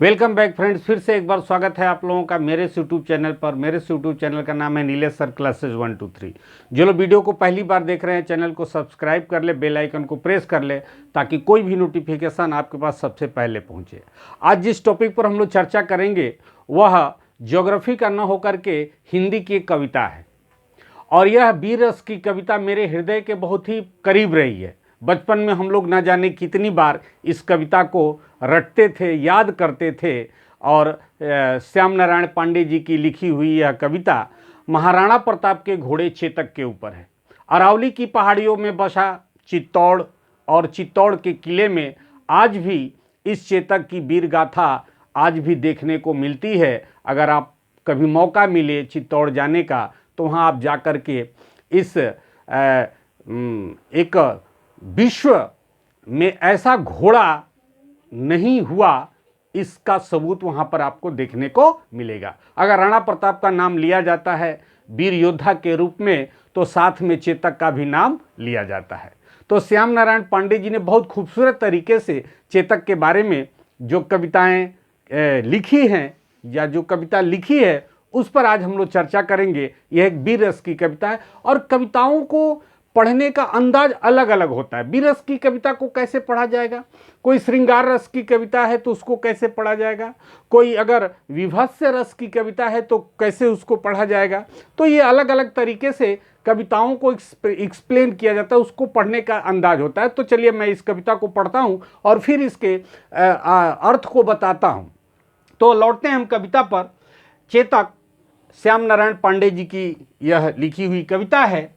Welcome back friends. फिर से एक बार स्वागत है आप लोगों का मेरे यूट्यूब चैनल पर। मेरे यूट्यूब चैनल का नाम है नीलेश सर क्लासेस 1 2 3। जो लोग वीडियो को पहली बार देख रहे हैं चैनल को सब्सक्राइब कर ले, बेल आइकन को प्रेस कर ले ताकि कोई भी नोटिफिकेशन आपके पास सबसे पहले पहुंचे। आज जिस टॉपिक पर हम लोग चर्चा करेंगे वह ज्योग्राफी का न होकर के हिंदी की एक कविता है, और यह वीर रस की कविता मेरे हृदय के बहुत ही करीब रही है। बचपन में हम लोग न जाने कितनी बार इस कविता को रटते थे, याद करते थे। और श्याम नारायण पांडे जी की लिखी हुई यह कविता महाराणा प्रताप के घोड़े चेतक के ऊपर है। अरावली की पहाड़ियों में बसा चित्तौड़, और चित्तौड़ के किले में आज भी इस चेतक की वीर गाथा आज भी देखने को मिलती है। अगर आप कभी मौका मिले चित्तौड़ जाने का तो वहाँ आप जाकर के इस एक विश्व में ऐसा घोड़ा नहीं हुआ इसका सबूत वहाँ पर आपको देखने को मिलेगा। अगर राणा प्रताप का नाम लिया जाता है वीर योद्धा के रूप में तो साथ में चेतक का भी नाम लिया जाता है। तो श्याम नारायण पांडे जी ने बहुत खूबसूरत तरीके से चेतक के बारे में जो कविताएं लिखी हैं या जो कविता लिखी है उस पर आज हम लोग चर्चा करेंगे। यह एक वीर रस की कविता है और कविताओं को पढ़ने का अंदाज अलग अलग होता है। वीर रस की कविता को कैसे पढ़ा जाएगा, कोई श्रृंगार रस की कविता है तो उसको कैसे पढ़ा जाएगा, कोई अगर विभत्स रस की कविता है तो कैसे उसको पढ़ा जाएगा। तो ये अलग अलग तरीके से कविताओं को एक्सप्लेन किया जाता है, उसको पढ़ने का अंदाज होता है। तो चलिए मैं इस कविता को पढ़ता हूँ और फिर इसके अर्थ को बताता हूँ। तो लौटते हैं हम कविता पर। चेतक श्याम नारायण पांडे जी की यह लिखी हुई कविता है।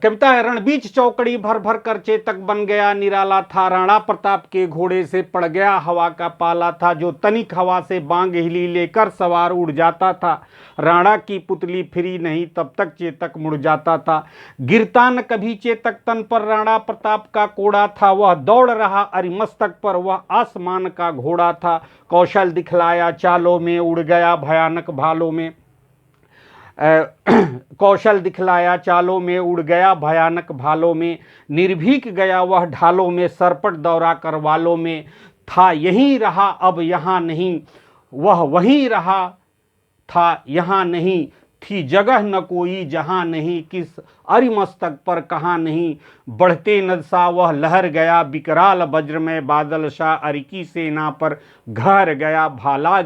कविता है, रणबीच चौकड़ी भर भर कर चेतक बन गया निराला था, राणा प्रताप के घोड़े से पड़ गया हवा का पाला था, जो तनिक हवा से बांग हिली लेकर सवार उड़ जाता था, राणा की पुतली फिरी नहीं तब तक चेतक मुड़ जाता था, गिरता न कभी चेतक तन पर राणा प्रताप का कोड़ा था, वह दौड़ रहा अरिमस्तक पर वह आसमान का घोड़ा था, कौशल दिखलाया चालों में उड़ गया भयानक भालों में, कौशल दिखलाया चालों में उड़ गया भयानक भालों में, निर्भीक गया वह ढालों में सरपट दौरा कर वालों में, था यहीं रहा अब यहाँ नहीं, वह वहीं रहा था यहाँ नहीं, थी जगह न कोई जहाँ नहीं, किस अरिमस्तक पर कहाँ नहीं, बढ़ते नदसा वह लहर गया विकराल वज्र में बादल शाह अरिकी सेना पर घर गया, भाला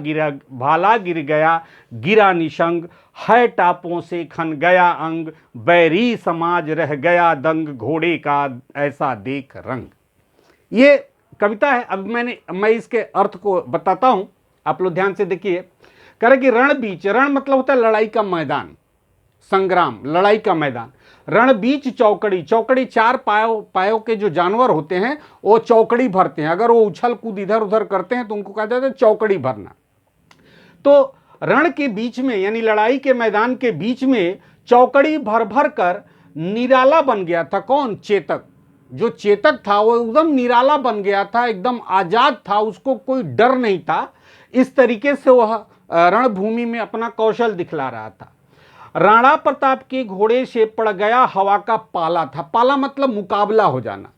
गिर गया गिरा निशंग, है टापों से खन गया अंग, बैरी समाज रह गया दंग, घोड़े का ऐसा देख रंग। ये कविता है। अब मैं इसके अर्थ को बताता हूँ, आप लोग ध्यान से देखिए। कह रहे कि रणबीच, रण मतलब होता है लड़ाई का मैदान, संग्राम, लड़ाई का मैदान। रणबीच चौकड़ी, चौकड़ी चार पायों के जो जानवर होते हैं वो चौकड़ी भरते हैं। अगर वो उछल कूद इधर उधर करते हैं तो उनको कहा जाता है चौकड़ी भरना। तो रण के बीच में यानी लड़ाई के मैदान के बीच में चौकड़ी भर भर कर निराला बन गया था। कौन? चेतक। जो चेतक था वो एकदम निराला बन गया था, एकदम आजाद था, उसको कोई डर नहीं था। इस तरीके से वह रणभूमि में अपना कौशल दिखला रहा था। राणा प्रताप के घोड़े से पड़ गया हवा का पाला था। पाला मतलब मुकाबला हो जाना,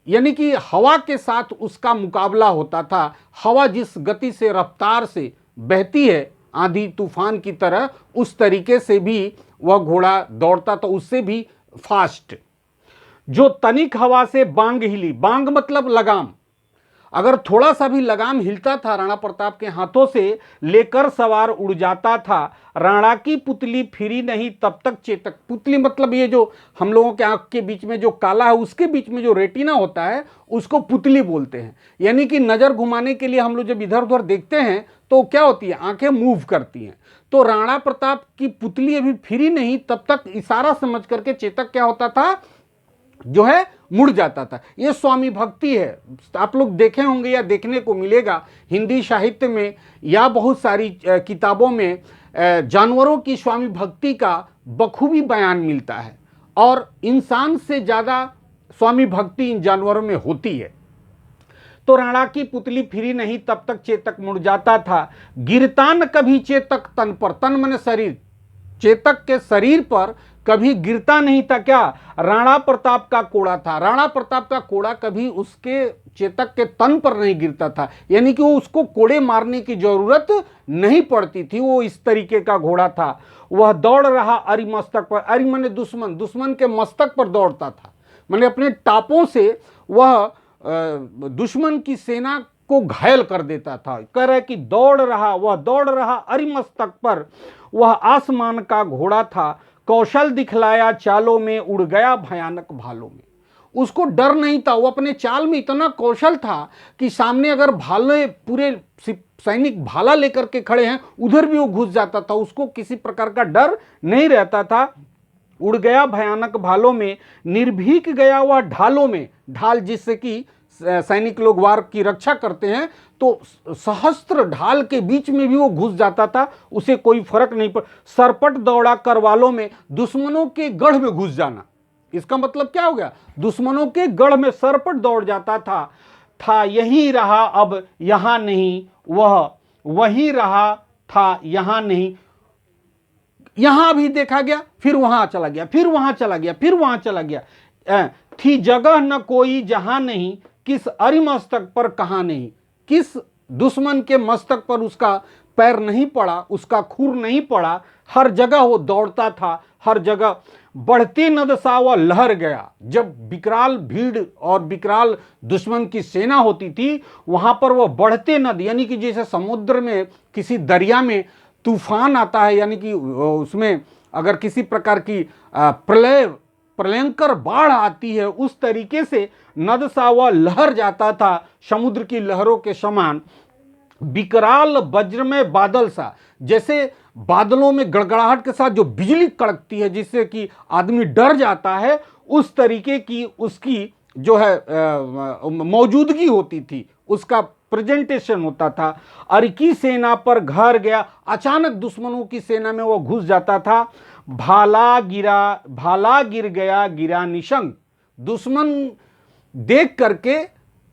यानी कि हवा के साथ उसका मुकाबला होता था। हवा जिस गति से रफ्तार से बहती है आंधी तूफान की तरह, उस तरीके से भी वह घोड़ा दौड़ता था, उससे भी फास्ट। जो तनिक हवा से बांग हिली, बांग मतलब लगाम, अगर थोड़ा सा भी लगाम हिलता था राणा प्रताप के हाथों से लेकर सवार उड़ जाता था, राणा की पुतली फिरी नहीं तब तक चेतक। पुतली मतलब ये जो हम लोगों के आंख के बीच में जो काला है उसके बीच में जो रेटिना होता है उसको पुतली बोलते हैं। यानी कि नज़र घुमाने के लिए हम लोग जब इधर उधर देखते हैं तो क्या होती है, आंखें मूव करती हैं। तो राणा प्रताप की पुतली अभी फिरी नहीं तब तक इशारा समझ करके चेतक क्या होता था, जो है मुड़ जाता था। ये स्वामी भक्ति है। आप लोग देखे होंगे या देखने को मिलेगा हिंदी साहित्य में या बहुत सारी किताबों में जानवरों की स्वामी भक्ति का बखूबी बयान मिलता है, और इंसान से ज़्यादा स्वामी भक्ति इन जानवरों में होती है। तो राणा की पुतली फिरी नहीं तब तक चेतक मुड़ जाता था, गिरता न कभी चेतक तन पर, तन माने शरीर, चेतक के शरीर पर कभी गिरता नहीं था। क्या? राणा प्रताप का कोड़ा था। राणा प्रताप का कोड़ा कभी उसके चेतक के तन पर नहीं गिरता था, यानी कि वो उसको कोड़े मारने की जरूरत नहीं पड़ती थी। वो इस तरीके का घोड़ा था। वह दौड़ रहा अरि मस्तक पर। अरि माने दुश्मन, दुश्मन के मस्तक पर दौड़ता था, माने अपने टापों से वह दुश्मन की सेना को घायल कर देता था। कह रहे कि वह दौड़ रहा अरिमस्तक पर, वह आसमान का घोड़ा था, कौशल दिखलाया चालों में, उड़ गया भयानक भालों में। उसको डर नहीं था, वो अपने चाल में इतना कौशल था कि सामने अगर भाले पूरे सैनिक भाला लेकर के खड़े हैं, उधर भी वो घुस जाता था, उसको किसी प्रकार का डर नहीं रहता था। उड़ गया भयानक भालों में, निर्भीक गया वह ढालों में। ढाल जिससे कि सैनिक लोग वार की रक्षा करते हैं, तो सहस्त्र ढाल के बीच में भी वो घुस जाता था, उसे कोई फर्क नहीं पड़। सरपट दौड़ा करवालों में, दुश्मनों के गढ़ में घुस जाना। इसका मतलब क्या हो गया? दुश्मनों के गढ़ में सरपट दौड़ जाता था यही रहा अब यहां नहीं, वह वही रहा था यहां नहीं। यहां भी देखा गया, फिर वहां चला गया, फिर वहां चला गया, फिर वहां चला गया। थी जगह न कोई जहां नहीं, किस अरिमस्तक पर कहां नहीं। किस दुश्मन के मस्तक पर उसका पैर नहीं पड़ा, उसका खूर नहीं पड़ा। हर जगह वो दौड़ता था, हर जगह। बढ़ती नद सा वह लहर गया। जब विकराल भीड़ और विकराल दुश्मन की सेना होती थी, वहां पर वह बढ़ते नद, यानी कि जैसे समुद्र में किसी दरिया में तूफान आता है, यानी कि उसमें अगर किसी प्रकार की प्रलयंकर बाढ़ आती है, उस तरीके से नद सा वह लहर जाता था, समुद्र की लहरों के समान। विकराल वज्र में बादल सा, जैसे बादलों में गड़गड़ाहट के साथ जो बिजली कड़कती है जिससे कि आदमी डर जाता है, उस तरीके की उसकी जो है मौजूदगी होती थी, उसका प्रेजेंटेशन होता था। अरकी सेना पर घर गया, अचानक दुश्मनों की सेना में वो घुस जाता था। भाला गिर गया गिरा निशंक। दुश्मन देख करके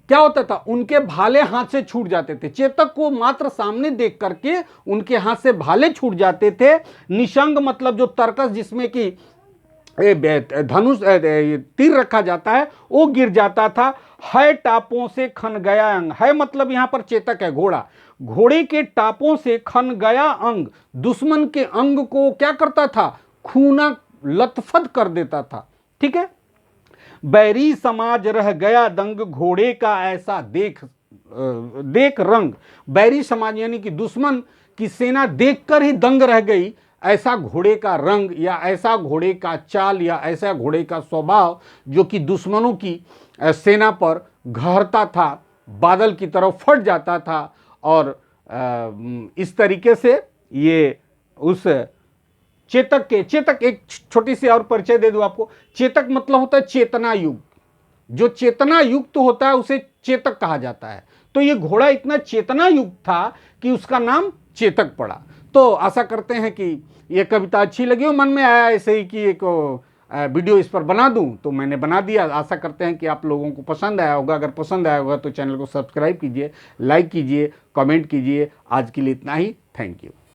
क्या होता था, उनके भाले हाथ से छूट जाते थे। चेतक को मात्र सामने देख करके उनके हाथ से भाले छूट जाते थे। निशंग मतलब जो तरकस जिसमें कि धनुष तीर रखा जाता है, वो गिर जाता था। है टापों से खन गया अंग। है मतलब यहां पर चेतक है, घोड़ा। घोड़े के टापों से खन गया अंग। दुश्मन के अंग को क्या करता था? खूना लथपथ कर देता था। ठीक है। बैरी समाज रह गया दंग, घोड़े का ऐसा देख रंग। बैरी समाज यानी कि दुश्मन की सेना देखकर ही दंग रह गई। ऐसा घोड़े का रंग, या ऐसा घोड़े का चाल, या ऐसा घोड़े का स्वभाव जो कि दुश्मनों की सेना पर घहरता था, बादल की तरफ फट जाता था। और इस तरीके से ये उस चेतक एक छोटी सी और परिचय दे दूं आपको। चेतक मतलब होता है चेतना युक्त। जो चेतना युक्त होता है उसे चेतक कहा जाता है। तो ये घोड़ा इतना चेतना युक्त था कि उसका नाम चेतक पड़ा। तो आशा करते हैं कि ये कविता अच्छी लगी हो। मन में आया ऐसे ही कि एक वीडियो इस पर बना दूं, तो मैंने बना दिया। आशा करते हैं कि आप लोगों को पसंद आया होगा। अगर पसंद आया होगा तो चैनल को सब्सक्राइब कीजिए, लाइक कीजिए, कमेंट कीजिए। आज के लिए इतना ही। Thank you.